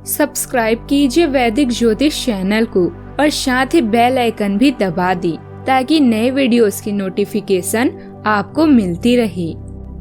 Subscribe कीजिए वैदिक ज्योतिष चैनल को और साथ ही बेल आइकन भी दबा दी ताकि नए वीडियोस की नोटिफिकेशन आपको मिलती रहे।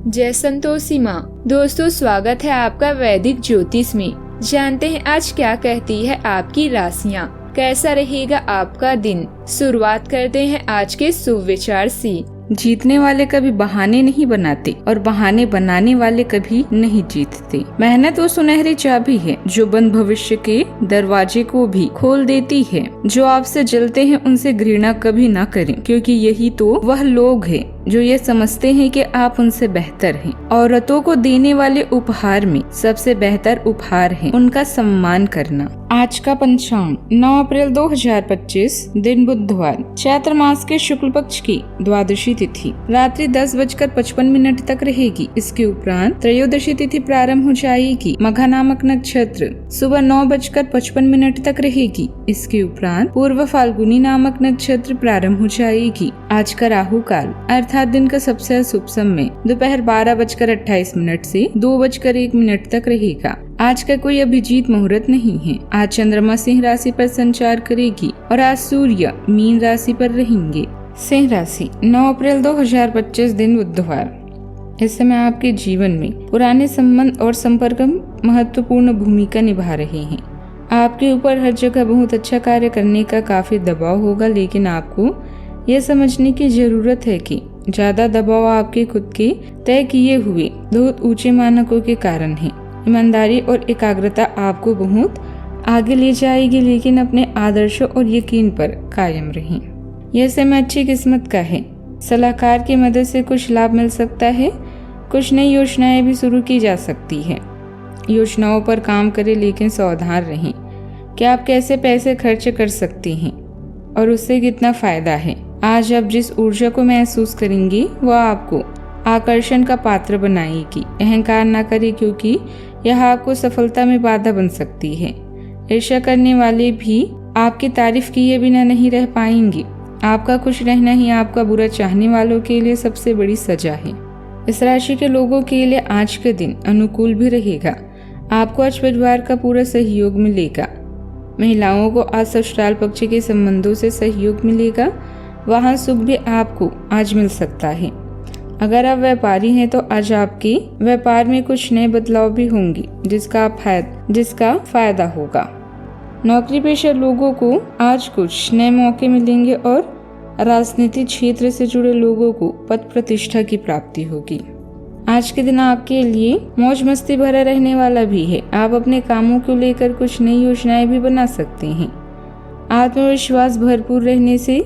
जय संतोषी माँ। दोस्तों, स्वागत है आपका वैदिक ज्योतिष में। जानते हैं आज क्या कहती है आपकी राशियाँ, कैसा रहेगा आपका दिन। शुरुआत करते हैं आज के शुभ विचार से। जीतने वाले कभी बहाने नहीं बनाते और बहाने बनाने वाले कभी नहीं जीतते। मेहनत वो सुनहरी चाबी है जो बंद भविष्य के दरवाजे को भी खोल देती है। जो आपसे जलते हैं उनसे घृणा कभी ना करें, क्योंकि यही तो वह लोग हैं जो ये समझते हैं कि आप उनसे बेहतर हैं। औरतों को देने वाले उपहार में सबसे बेहतर उपहार है उनका सम्मान करना। आज का पंचांग 9 अप्रैल 2025, दिन बुधवार, चैत्र मास के शुक्ल पक्ष की द्वादशी तिथि रात्रि 10:55 तक रहेगी। इसके उपरांत त्रयोदशी तिथि प्रारंभ हो जाएगी। मघा नामक नक्षत्र सुबह 9:55 तक रहेगी। इसके उपरांत पूर्व फाल्गुनी नामक नक्षत्र प्रारंभ हो जाएगी। आज का राहु काल अर्थात दिन का सबसे शुभ समय दोपहर 12:28 से 2:01 तक रहेगा। आज का कोई अभिजीत मुहूर्त नहीं है। आज चंद्रमा सिंह राशि पर संचार करेगी और आज सूर्य मीन राशि पर रहेंगे। सिंह राशि 9 अप्रैल 2025, दिन बुधवार। इस समय आपके जीवन में पुराने संबंध और संपर्क महत्वपूर्ण भूमिका निभा रहे हैं। आपके ऊपर हर जगह बहुत अच्छा कार्य करने का काफी दबाव होगा, लेकिन आपको यह समझने की जरूरत है कि ज्यादा दबाव आपके खुद के तय किए हुए बहुत ऊंचे मानकों के कारण है। ईमानदारी और एकाग्रता आपको बहुत आगे ले जाएगी, लेकिन अपने आदर्शों और यकीन पर कायम रहें। यह समय अच्छी किस्मत का है। सलाहकार की मदद से कुछ लाभ मिल सकता है। कुछ नई योजनाएं भी शुरू की जा सकती है। योजनाओं पर काम करें, लेकिन सावधान रहें कि आप कैसे पैसे खर्च कर सकती हैं और उससे कितना फायदा है। आज आप जिस ऊर्जा को महसूस करेंगी वह आपको आकर्षण का पात्र बनाएगी। अहंकार न करें, क्योंकि यह आपको सफलता में बाधा बन सकती है। ईर्ष्या करने वाले भी आपकी तारीफ किए बिना नहीं रह पाएंगे। आपका खुश रहना ही आपका बुरा चाहने वालों के लिए सबसे बड़ी सजा है। इस राशि के लोगों के लिए आज के दिन अनुकूल भी रहेगा। आपको आज परिवार का पूरा सहयोग मिलेगा। महिलाओं को आज ससुराल पक्ष के संबंधों से सहयोग मिलेगा। वाहन सुख भी आपको आज मिल सकता है। अगर आप व्यापारी हैं तो आज आपके व्यापार में कुछ नए बदलाव भी होंगे जिसका फायदा होगा। नौकरी पेशा लोगों को आज कुछ नए मौके मिलेंगे और राजनीतिक क्षेत्र से जुड़े लोगों को पद प्रतिष्ठा की प्राप्ति होगी। आज के दिन आपके लिए मौज मस्ती भरा रहने वाला भी है। आप अपने कामों को लेकर कुछ नई योजनाएं भी बना सकते हैं। आत्मविश्वास भरपूर रहने से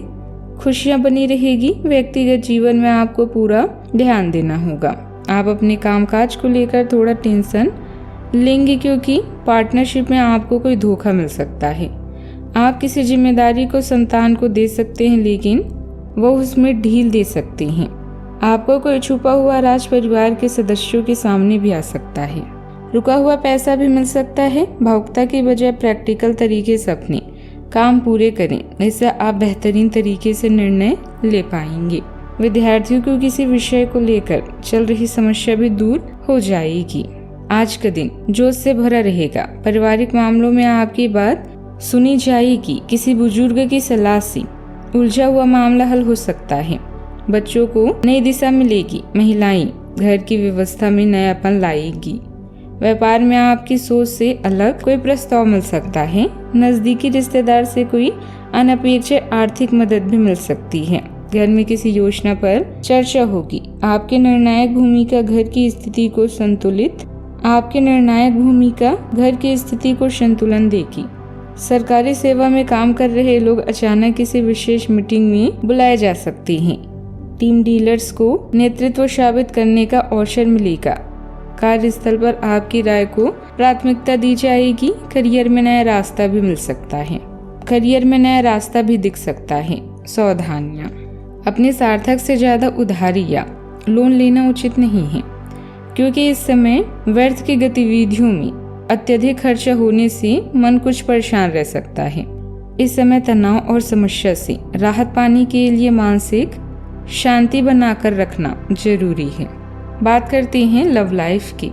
खुशियां बनी रहेगी। व्यक्तिगत जीवन में आपको पूरा ध्यान देना होगा। आप अपने कामकाज को लेकर थोड़ा टेंशन लेंगे, क्योंकि पार्टनरशिप में आपको कोई धोखा मिल सकता है। आप किसी जिम्मेदारी को संतान को दे सकते हैं, लेकिन वो उसमें ढील दे सकते हैं। आपको कोई छुपा हुआ राज परिवार के सदस्यों के सामने भी आ सकता है। रुका हुआ पैसा भी मिल सकता है। भावुकता की बजाय प्रैक्टिकल तरीके से अपने काम पूरे करें, इससे आप बेहतरीन तरीके से निर्णय ले पाएंगे। विद्यार्थियों को किसी विषय को लेकर चल रही समस्या भी दूर हो जाएगी। आज का दिन जोश से भरा रहेगा। पारिवारिक मामलों में आपकी बात सुनी जाएगी। किसी बुजुर्ग की सलाह से उलझा हुआ मामला हल हो सकता है। बच्चों को नई दिशा मिलेगी। महिलाएं घर की व्यवस्था में नयापन लाएगी। व्यापार में आपकी सोच से अलग कोई प्रस्ताव मिल सकता है। नजदीकी रिश्तेदार से कोई अनपेक्षित आर्थिक मदद भी मिल सकती है। घर में किसी योजना पर चर्चा होगी। आपकी निर्णायक भूमिका घर की स्थिति को संतुलन देगी। सरकारी सेवा में काम कर रहे लोग अचानक किसी विशेष मीटिंग में बुलाए जा सकते हैं। टीम डीलर्स को नेतृत्व साबित करने का अवसर मिलेगा। कार्यस्थल पर आपकी राय को प्राथमिकता दी जाएगी। करियर में नया रास्ता भी दिख सकता है। सावधानियां। अपने सार्थक से ज्यादा उधारी या लोन लेना उचित नहीं है, क्योंकि इस समय व्यर्थ की गतिविधियों में अत्यधिक खर्चा होने से मन कुछ परेशान रह सकता है। इस समय तनाव और समस्या से राहत पाने के लिए मानसिक शांति बनाकर रखना जरूरी है। बात करते हैं लव लाइफ की।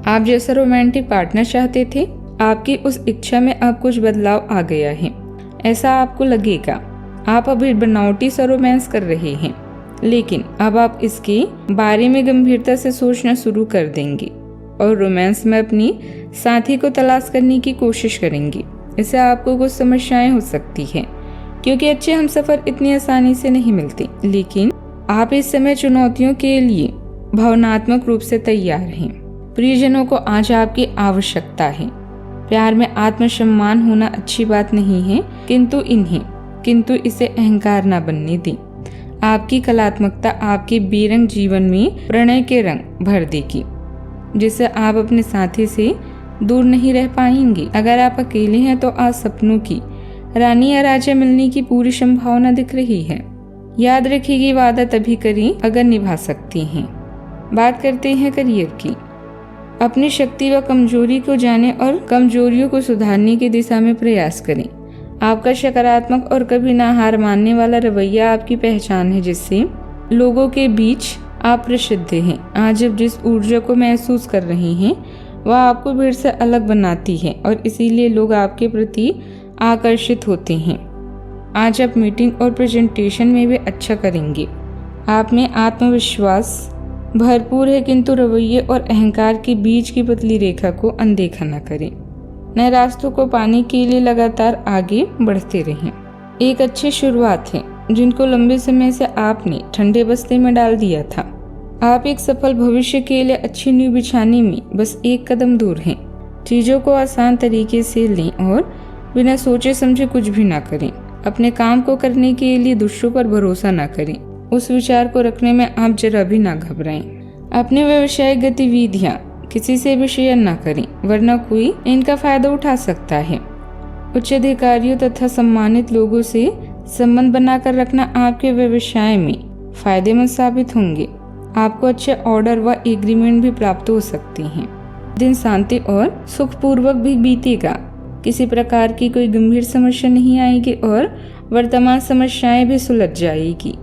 आप जैसा रोमांटिक पार्टनर चाहते थे आपकी उस इच्छा में अब कुछ बदलाव आ गया है, ऐसा आपको लगेगा। आप अभी बनावटी सा रोमांस कर रहे हैं, लेकिन अब आप इसके बारे में गंभीरता से सोचना शुरू कर देंगे और रोमांस में अपनी साथी को तलाश करने की कोशिश करेंगे। इससे आपको कुछ समस्याएं हो सकती हैं, क्योंकि अच्छे हमसफर इतनी आसानी से नहीं मिलते। लेकिन आप इस समय चुनौतियों के लिए भावनात्मक रूप से तैयार हैं। प्रियजनों को आज आपकी आवश्यकता है। प्यार में आत्मसम्मान होना अच्छी बात नहीं है, किंतु इसे अहंकार न बनने दें। आपकी कलात्मकता आपके बेरंग जीवन में प्रणय के रंग भर देगी, जिससे आप अपने साथी से दूर नहीं रह पाएंगे। अगर आप अकेले हैं तो आज सपनों की रानी या राजा मिलने की पूरी संभावना दिख रही है। याद रखिए, वादा तभी करें अगर निभा सकती हैं। बात करते हैं करियर की। अपनी शक्ति व कमजोरी को जानें और कमजोरियों को सुधारने की दिशा में प्रयास करें। आपका सकारात्मक और कभी ना हार मानने वाला रवैया आपकी पहचान है, जिससे लोगों के बीच आप प्रसिद्ध हैं। आज आप जिस ऊर्जा को महसूस कर रहे हैं वह आपको भीड़ से अलग बनाती है और इसीलिए लोग आपके प्रति आकर्षित होते हैं। आज आप मीटिंग और प्रेजेंटेशन में भी अच्छा करेंगे। आप में आत्मविश्वास भरपूर है, किंतु रवैये और अहंकार के बीच की पतली रेखा को अनदेखा न करें। नए रास्तों को पाने के लिए लगातार आगे बढ़ते रहें। एक अच्छी शुरुआत है जिनको लंबे समय से आपने ठंडे बस्ते में डाल दिया था। आप एक सफल भविष्य के लिए अच्छी नींव बिछाने में बस एक कदम दूर हैं। चीजों को आसान तरीके से लें और बिना सोचे समझे कुछ भी ना करें। अपने काम को करने के लिए दूसरों पर भरोसा ना करें। उस विचार को रखने में आप जरा भी ना घबराएं। अपने व्यवसायिक गतिविधियां किसी से भी शेयर ना करें, वरना कोई इनका फायदा उठा सकता है। उच्च अधिकारियों तथा सम्मानित लोगों से संबंध बनाकर रखना आपके व्यवसाय में फायदेमंद साबित होंगे। आपको अच्छे ऑर्डर व एग्रीमेंट भी प्राप्त हो सकते हैं। दिन शांति और सुखपूर्वक भी बीतेगा। किसी प्रकार की कोई गंभीर समस्या नहीं आएगी और वर्तमान समस्याएं भी सुलझ जाएगी।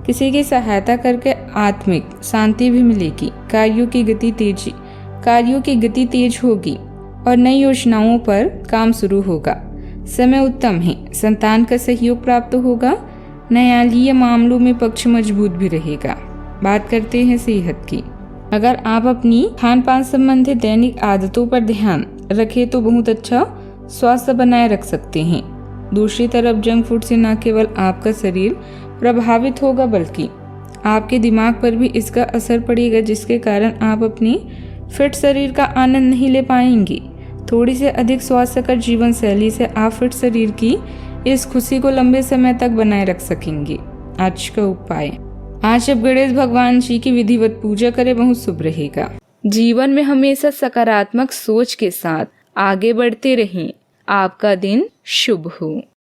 किसी की सहायता करके आत्मिक शांति भी मिलेगी। कार्यों की गति तेज होगी और नई योजनाओं पर काम शुरू होगा। समय उत्तम है। संतान का सहयोग प्राप्त होगा। न्यायालयीय मामलों में पक्ष मजबूत भी रहेगा। बात करते हैं सेहत की। अगर आप अपनी खान पान संबंधित दैनिक आदतों पर ध्यान रखें तो बहुत अच्छा स्वास्थ्य बनाए रख सकते हैं। दूसरी तरफ जंक फूड से न केवल आपका शरीर प्रभावित होगा, बल्कि आपके दिमाग पर भी इसका असर पड़ेगा, जिसके कारण आप अपने फिट शरीर का आनंद नहीं ले पाएंगे। थोड़ी से अधिक स्वास्थ्यकर जीवन शैली से आप फिट शरीर की इस खुशी को लंबे समय तक बनाए रख सकेंगे। आज का उपाय, आज अब गणेश भगवान जी की विधिवत पूजा करें, बहुत शुभ रहेगा। जीवन में हमेशा सकारात्मक सोच के साथ आगे बढ़ते रहें। आपका दिन शुभ हो।